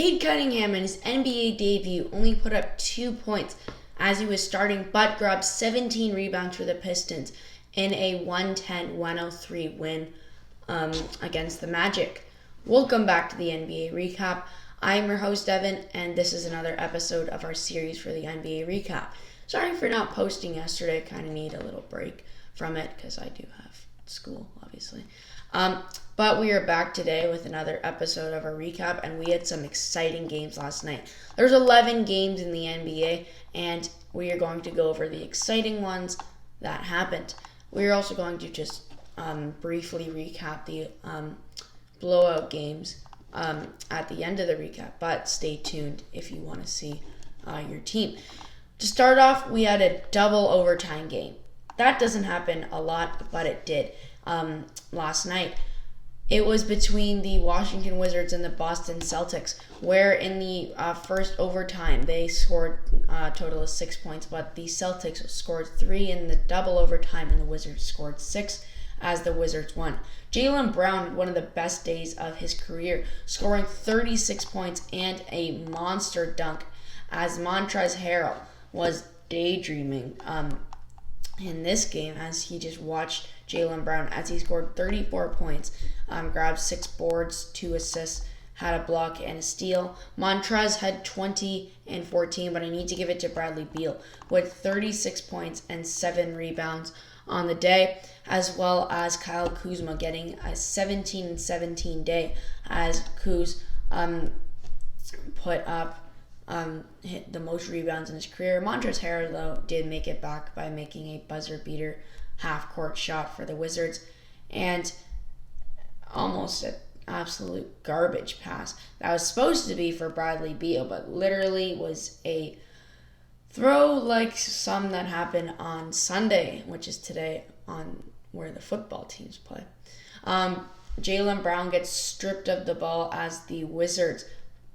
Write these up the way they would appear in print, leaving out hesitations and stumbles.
Cade Cunningham in his NBA debut only put up 2 points as he was starting, but grabbed 17 rebounds for the Pistons in a 110-103 win against the Magic. Welcome back to the NBA Recap. I'm your host, Evan, and this is another episode of our series for the NBA Recap. Sorry for not posting yesterday. Kind of need a little break from it because I do have school, obviously. But we are back today with another episode of our recap, and we had some exciting games last night. There's 11 games in the NBA, and we are going to go over the exciting ones that happened. We are also going to just briefly recap the blowout games at the end of the recap, but stay tuned if you want to see your team. To start off, we had a double overtime game. That doesn't happen a lot, but it did last night. It was between the Washington Wizards and the Boston Celtics, where in the first overtime they scored a total of 6 points, but the Celtics scored 3 in the double overtime and the Wizards scored 6 as the Wizards won. Jaylen Brown had one of the best days of his career, scoring 36 points and a monster dunk as Montrezl Harrell was daydreaming in this game as he just watched Jaylen Brown as he scored 34 points, grabbed 6 boards, 2 assists, had a block and a steal. Montrezl had 20 and 14, but I need to give it to Bradley Beal with 36 points and 7 rebounds on the day, as well as Kyle Kuzma getting a 17 and 17 day as Kuz put up hit the most rebounds in his career. Montrezl Harrell, though, did make it back by making a buzzer beater half-court shot for the Wizards, and almost an absolute garbage pass that was supposed to be for Bradley Beal, but literally was a throw like some that happened on Sunday, which is today on where the football teams play. Jaylen Brown gets stripped of the ball as the Wizards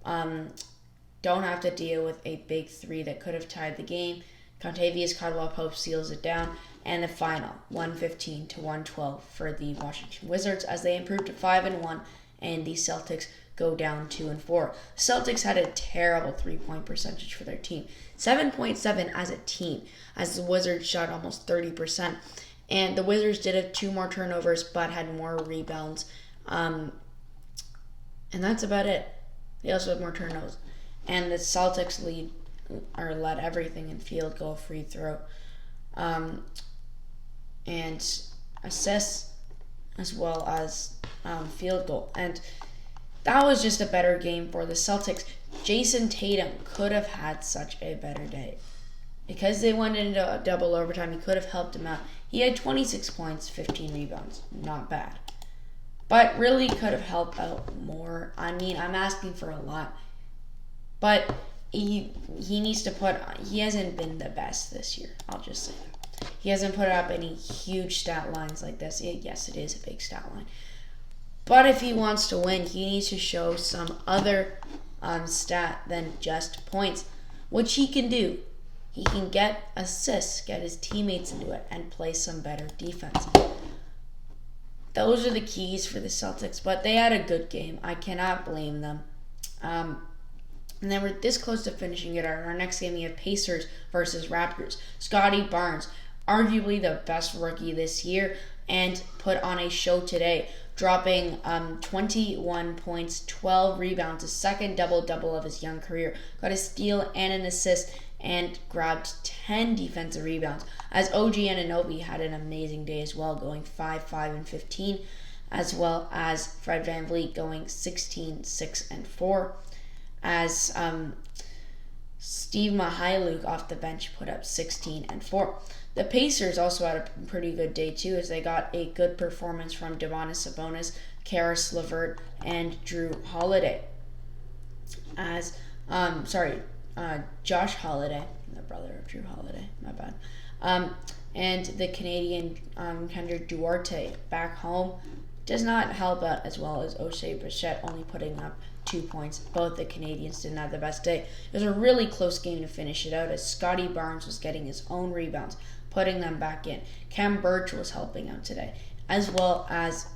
don't have to deal with a big three that could have tied the game. Contavious Caldwell-Pope seals it down, and the final 115-112 for the Washington Wizards as they improve to 5-1, and the Celtics go down 2-4. Celtics had a terrible 3-point percentage for their team, 7.7 as a team, as the Wizards shot almost 30%, and the Wizards did have 2 more turnovers but had more rebounds, and that's about it. They also had more turnovers. And the Celtics led everything in field goal, free throw, and assists, as well as field goal. And that was just a better game for the Celtics. Jason Tatum could have had such a better day. Because they went into a double overtime, he could have helped him out. He had 26 points, 15 rebounds. Not bad. But really could have helped out more. I mean, I'm asking for a lot. But he needs to he hasn't been the best this year. I'll just say that. He hasn't put up any huge stat lines like this. Yes, it is a big stat line. But if he wants to win, he needs to show some other stat than just points, which he can do. He can get assists, get his teammates into it, and play some better defense. Those are the keys for the Celtics, but they had a good game. I cannot blame them. And then we're this close to finishing it. Our next game, we have Pacers versus Raptors. Scotty Barnes, arguably the best rookie this year, and put on a show today, dropping 21 points, 12 rebounds, his second double-double of his young career. Got a steal and an assist, and grabbed 10 defensive rebounds, as OG Anunoby had an amazing day as well, going 5, 5, and 15, as well as Fred VanVleet going 16, 6, and 4. As Steve Mihailuk off the bench put up 16 and 4. The Pacers also had a pretty good day too, as they got a good performance from Domantas Sabonis, Karis LeVert, and Drew Holiday. As Josh Holiday, the brother of Drew Holiday, my bad. And the Canadian Kendrick Duarte back home does not help out as well as Oshae Brissett, only putting up 2 points. Both the Canadians didn't have the best day. It was a really close game to finish it out, as Scotty Barnes was getting his own rebounds, putting them back in. Cam Birch was helping out today, as well as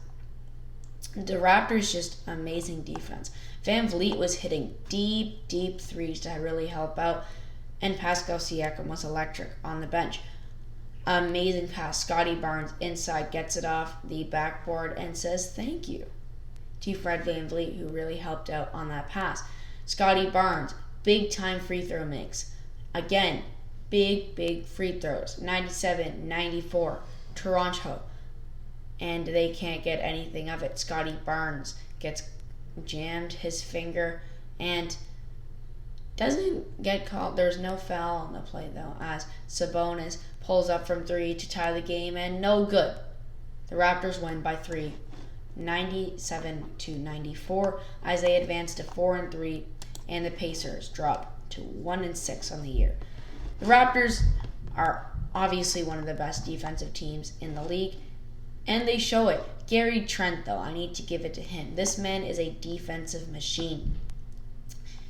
The Raptors just amazing defense. Van Vliet was hitting deep threes to really help out, and Pascal Siakam was electric on the bench. Amazing pass. Scotty Barnes inside gets it off the backboard and says thank you to Fred Van Vliet, who really helped out on that pass. Scotty Barnes, big time free throw makes. Again, big free throws. 97, 94, Toronto. And they can't get anything of it. Scotty Barnes gets jammed his finger and doesn't get called. There's no foul on the play though, as Sabonis pulls up from 3 to tie the game, and no good. The Raptors win by 3, 97-94, as they advance to 4-3, and the Pacers drop to 1-6 on the year. The Raptors are obviously one of the best defensive teams in the league, and they show it. Gary Trent, though, I need to give it to him. This man is a defensive machine.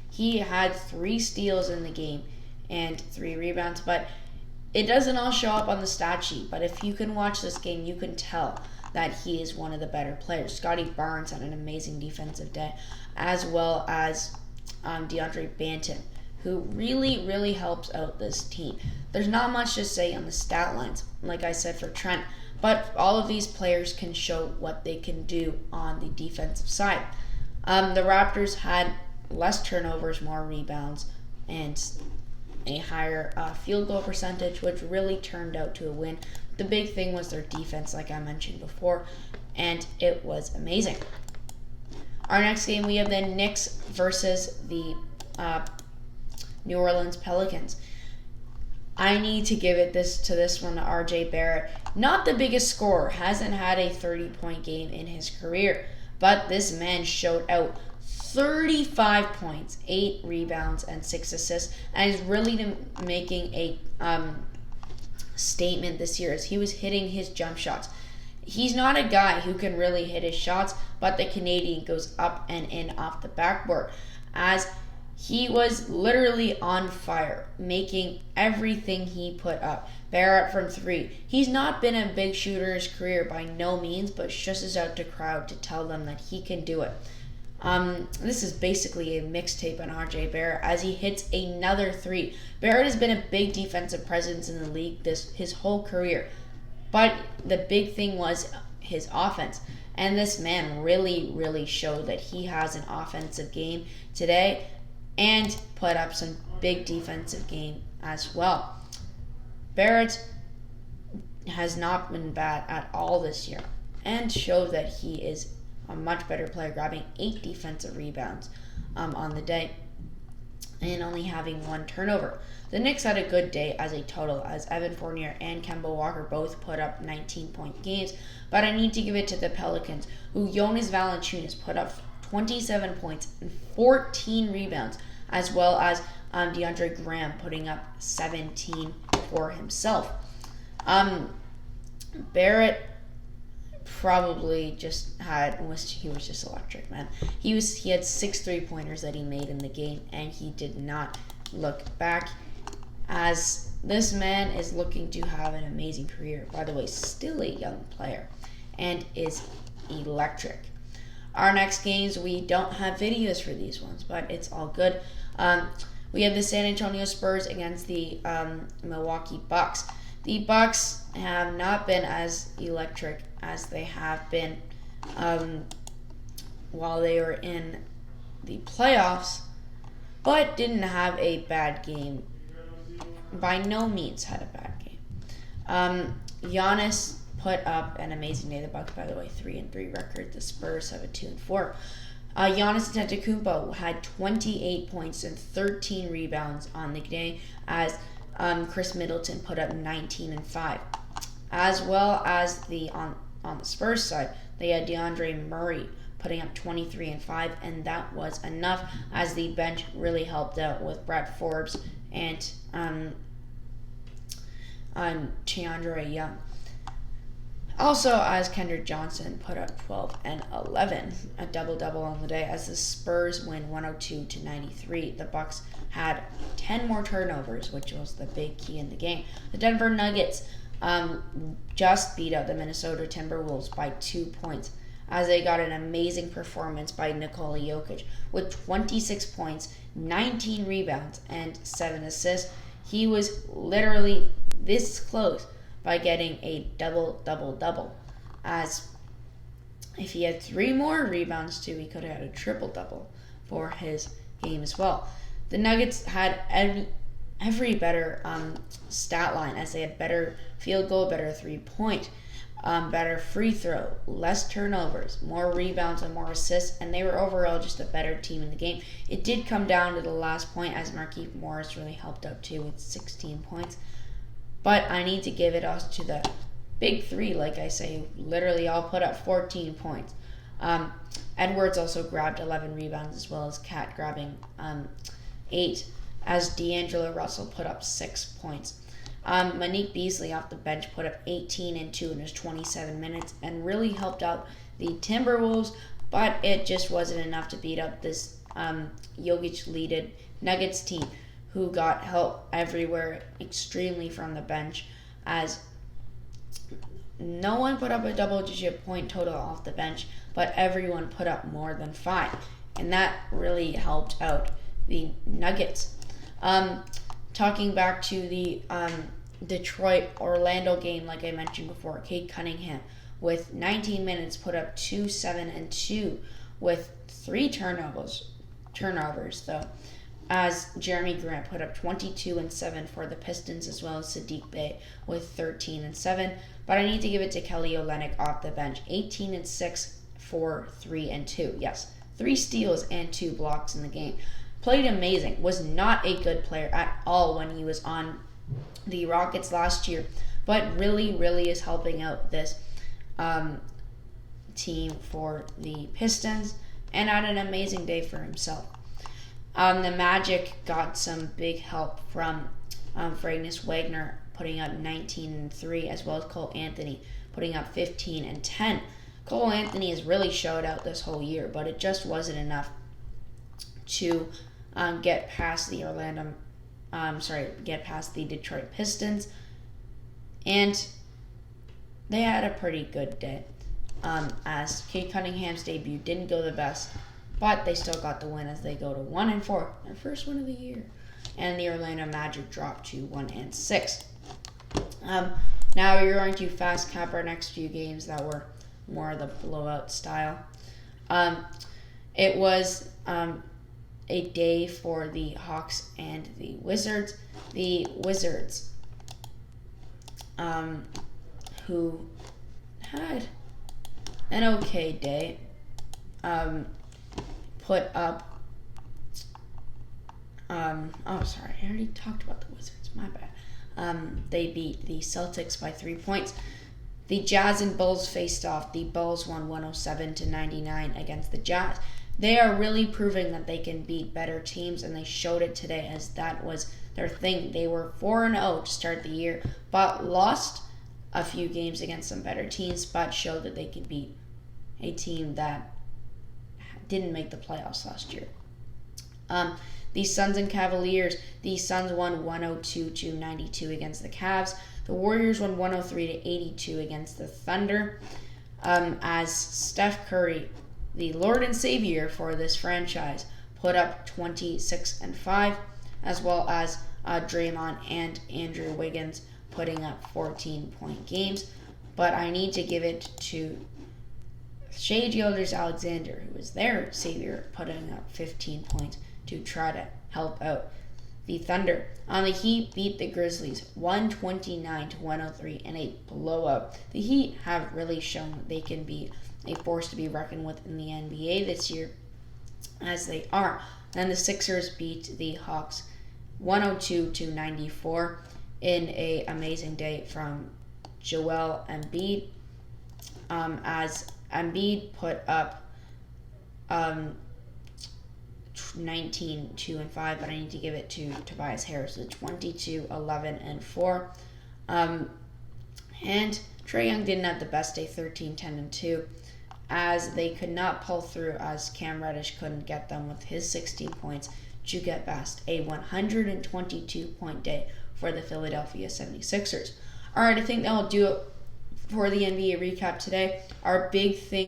He had 3 steals in the game and 3 rebounds, but it doesn't all show up on the stat sheet. But if you can watch this game, you can tell that he is one of the better players. Scotty Barnes had an amazing defensive day, as well as DeAndre Banton, who really helps out this team. There's not much to say on the stat lines, like I said for Trent, but all of these players can show what they can do on the defensive side. The Raptors had less turnovers, more rebounds, and a higher field goal percentage, which really turned out to a win. The big thing was their defense, like I mentioned before, and it was amazing. Our next game, we have the Knicks versus the New Orleans Pelicans. I need to give this one to RJ Barrett. Not the biggest scorer, hasn't had a 30-point game in his career, but this man showed out. 35 points, 8 rebounds, and 6 assists, and is really making a statement this year as he was hitting his jump shots. He's not a guy who can really hit his shots, but the Canadian goes up and in off the backboard, as he was literally on fire, making everything he put up. Barrett from 3. He's not been a big shooter in his career by no means, but stresses out the crowd to tell them that he can do it. This is basically a mixtape on RJ Barrett as he hits another 3. Barrett has been a big defensive presence in the league his whole career, but the big thing was his offense. And this man really showed that he has an offensive game today and put up some big defensive game as well. Barrett has not been bad at all this year and showed that he is a much better player, grabbing 8 defensive rebounds on the day and only having 1 turnover. The Knicks had a good day as a total, as Evan Fournier and Kemba Walker both put up 19-point games, but I need to give it to the Pelicans, who Jonas Valanciunas put up 27 points and 14 rebounds, as well as DeAndre Graham putting up 17 for himself. Barrett probably he was just electric, man. He had 6 3-pointers that he made in the game, and he did not look back, as this man is looking to have an amazing career. By the way, still a young player and is electric. Our next games, we don't have videos for these ones, but it's all good. We have the San Antonio Spurs against the Milwaukee Bucks. The Bucks have not been as electric as they have been while they were in the playoffs, but didn't have a bad game. By no means had a bad game. Giannis put up an amazing day. The Bucks, by the way, 3-3 record. The Spurs have a 2-4. Giannis Antetokounmpo had 28 points and 13 rebounds on the day, as Chris Middleton put up 19-5. As well as on the Spurs side, they had DeAndre Murray putting up 23-5, and that was enough, as the bench really helped out with Brett Forbes and Chandra Young. Also, as Kendrick Johnson put up 12 and 11, a double-double on the day, as the Spurs win 102-93. The Bucks had 10 more turnovers, which was the big key in the game. The Denver Nuggets just beat out the Minnesota Timberwolves by 2 points, as they got an amazing performance by Nikola Jokic with 26 points, 19 rebounds, and 7 assists. He was literally this close by getting a double-double-double, as if he had 3 more rebounds too, he could have had a triple-double for his game as well. The Nuggets had every better stat line, as they had better field goal, better 3-point, better free throw, less turnovers, more rebounds and more assists, and they were overall just a better team in the game. It did come down to the last point, as Markieff Morris really helped out too with 16 points. But I need to give it us to the big three, like I say, literally all put up 14 points. Edwards also grabbed 11 rebounds, as well as Cat grabbing 8, as D'Angelo Russell put up 6 points. Monique Beasley off the bench put up 18 and 2 in his 27 minutes and really helped out the Timberwolves, but it just wasn't enough to beat up this Jokic-leaded Nuggets team, who got help everywhere extremely from the bench, as no one put up a double-digit point total off the bench, but everyone put up more than 5, and that really helped out the Nuggets. Talking back to the Detroit-Orlando game, like I mentioned before, Cade Cunningham with 19 minutes put up 2, 7, and 2 with 3 turnovers though, as Jeremy Grant put up 22 and 7 for the Pistons, as well as Sadiq Bey with 13 and 7. But I need to give it to Kelly Olynyk off the bench, 18 and 6 for 3 and 2. Yes, 3 steals and 2 blocks in the game. Played amazing. Was not a good player at all when he was on the Rockets last year, but really is helping out this team for the Pistons, and had an amazing day for himself. The Magic got some big help from Franz Wagner putting up 19 and 3, as well as Cole Anthony putting up 15 and 10. Cole Anthony has really showed out this whole year, but it just wasn't enough to get past the Detroit Pistons, and they had a pretty good day. As Cade Cunningham's debut didn't go the best, but they still got the win, as they go to 1-4, their first win of the year, and the Orlando Magic dropped to 1-6. Now we're going to fast cap our next few games that were more of the blowout style. It was a day for the Hawks and the Wizards. The Wizards, who had an okay day, put up I already talked about the Wizards, my bad. They beat the Celtics by 3 points. The Jazz and Bulls faced off. The Bulls won 107-99 against the Jazz. They are really proving that they can beat better teams, and they showed it today, as that was their thing. They were 4-0 to start the year, but lost a few games against some better teams, but showed that they could beat a team that didn't make the playoffs last year. The Suns and Cavaliers. The Suns won 102-92 against the Cavs. The Warriors won 103-82 against the Thunder. As Steph Curry, the Lord and Savior for this franchise, put up 26-5, as well as Draymond and Andrew Wiggins putting up 14-point games. But I need to give it to Shai Gilgeous-Alexander, who was their savior, putting up 15 points to try to help out the Thunder. The Heat beat the Grizzlies 129-103 in a blowout. The Heat have really shown that they can be a force to be reckoned with in the NBA this year, as they are. And the Sixers beat the Hawks 102-94 in a amazing day from Joel Embiid, as Embiid put up 19-2-5, but I need to give it to Tobias Harris with 22-11-4. And Trae Young didn't have the best day, 13-10-2, as they could not pull through, as Cam Reddish couldn't get them with his 16 points to get past a 122-point day for the Philadelphia 76ers. All right, I think that will do it for the NBA recap today. Our big thing